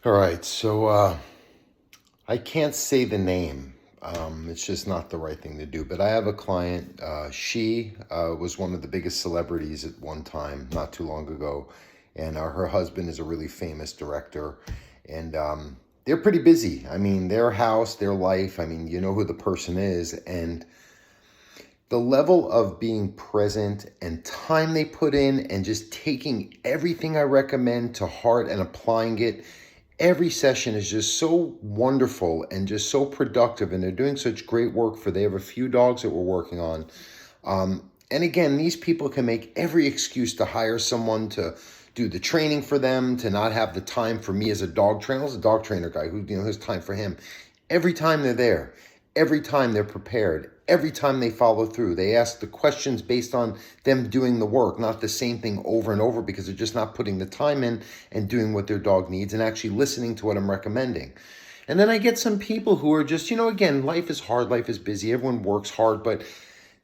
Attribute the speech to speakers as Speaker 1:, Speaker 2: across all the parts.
Speaker 1: All right, so I can't say the name. It's just not the right thing to do. But I have a client. She was one of the biggest celebrities at one time, not too long ago, and her husband is a really famous director, and they're pretty busy. I mean, their house, their life. I mean, you know who the person is, and the level of being present and time they put in and just taking everything I recommend to heart and applying it. Every session is just so wonderful and just so productive, and they're doing such great work they have a few dogs that we're working on. And again, these people can make every excuse to hire someone to do the training for them, to not have the time for me as a dog trainer. As a dog trainer guy who, has time for him. Every time they're there, every time they're prepared, every time they follow through, they ask the questions based on them doing the work, not the same thing over and over, because they're just not putting the time in and doing what their dog needs and actually listening to what I'm recommending. And then I get some people who are just, again, life is hard, life is busy, everyone works hard, but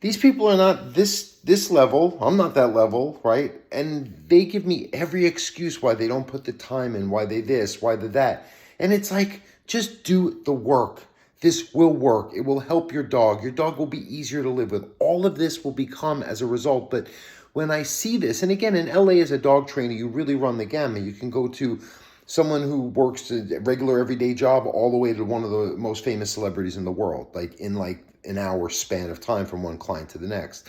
Speaker 1: these people are not this level. I'm not that level, right? And they give me every excuse why they don't put the time in, why they this, why they that. And it's like, just do the work. This will work. It will help your dog. Your dog will be easier to live with. All of this will become as a result. But when I see this, and again, in LA as a dog trainer, you really run the gamut. You can go to someone who works a regular everyday job all the way to one of the most famous celebrities in the world, like in an hour span of time from one client to the next.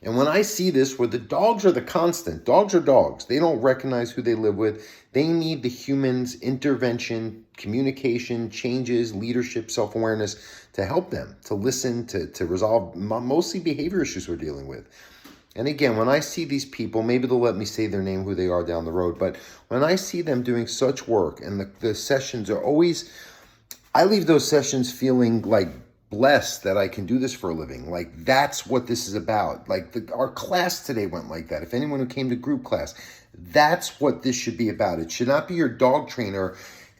Speaker 1: And when I see this, where the dogs are the constant, dogs are dogs. They don't recognize who they live with. They need the human's intervention, communication, changes, leadership, self-awareness to help them, to listen, to resolve mostly behavior issues we're dealing with. And again, when I see these people, maybe they'll let me say their name, who they are down the road, but when I see them doing such work, and the sessions are always, I leave those sessions feeling like blessed that I can do this for a living. Like, that's what this is about. Like, our class today went like that. If anyone who came to group class, that's what this should be about. It should not be your dog trainer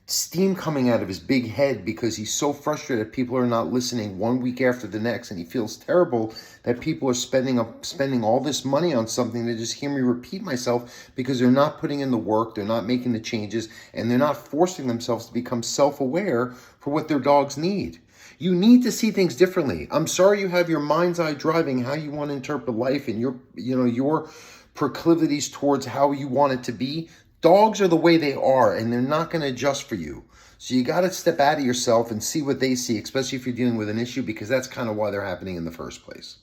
Speaker 1: steam coming out of his big head because he's so frustrated people are not listening one week after the next, and he feels terrible that people are spending all this money on something to just hear me repeat myself because they're not putting in the work, they're not making the changes, and they're not forcing themselves to become self-aware for what their dogs need. You need to see things differently. I'm sorry you have your mind's eye driving how you want to interpret life and your proclivities towards how you want it to be. Dogs are the way they are, and they're not going to adjust for you. So you got to step out of yourself and see what they see, especially if you're dealing with an issue, because that's kind of why they're happening in the first place.